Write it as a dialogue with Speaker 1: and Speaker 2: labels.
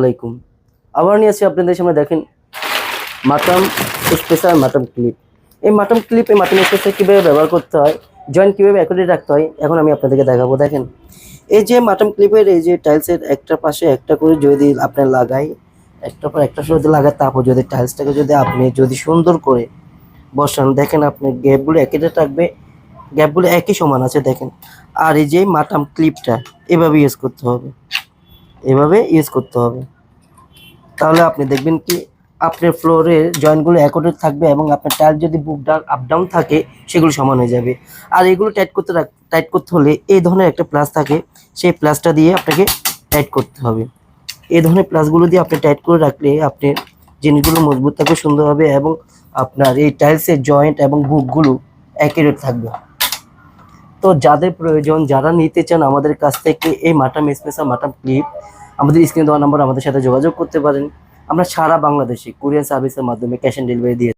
Speaker 1: আলাইকুম। আবার নিয়ে আসছি আপনাদের সামনে, দেখেন মাটন স্পেশাল মাটন ক্লিপ। এই মাটন ক্লিপ, এই মাটন স্পেশাল কীভাবে ব্যবহার করতে হয়, জয়েন্ট কীভাবে অ্যাকুরেট রাখতে হয়, এখন আমি আপনাদেরকে দেখাবো। দেখেন এই যে মাটন ক্লিপের এই যে টাইলসের একটা পাশে একটা করে যদি আপনার লাগাই, একটা পর একটা যদি লাগায়, তারপর যদি টাইলসটাকে যদি আপনি যদি সুন্দর করে বসান, দেখেন আপনি গ্যাপগুলো একই থাকবে, গ্যাপগুলো একই সমান আছে দেখেন। আর এই যে মাটন ক্লিপটা এভাবে ইউজ করতে হবে, এভাবে ইউজ করতে হবে। তাহলে আপনি দেখবেন কি আপনার ফ্লোরের জয়েন্টগুলো অ্যাকোরেট থাকবে এবং আপনার টাইল যদি বুক ডাউন আপ ডাউন থাকে সেগুলো সমান হয়ে যাবে। আর এগুলো টাইট করতে হলে এই ধরনের একটা প্লাস থাকে, সেই প্লাসটা দিয়ে আপনাকে টাইট করতে হবে। এই ধরনের প্লাসগুলো দিয়ে আপনি টাইট করে রাখলে আপনার জিনিসগুলো মজবুত থাকবে, সুন্দর হবে এবং আপনার এই টাইলসের জয়েন্ট এবং বুকগুলো অ্যাকুরেট থাকবে। তো যাদের প্রয়োজন, যারা নিতে চান আমাদের কাছ থেকে এই মাটন স্পেশাল মাটন ক্লিপ, আমাদের স্ক্রিনে দেওয়া নম্বর আমাদের সাথে যোগাযোগ করতে পারেন। আমরা সারা বাংলাদেশে কুরিয়ার সার্ভিসের মাধ্যমে ক্যাশ অন ডেলিভারি দিয়ে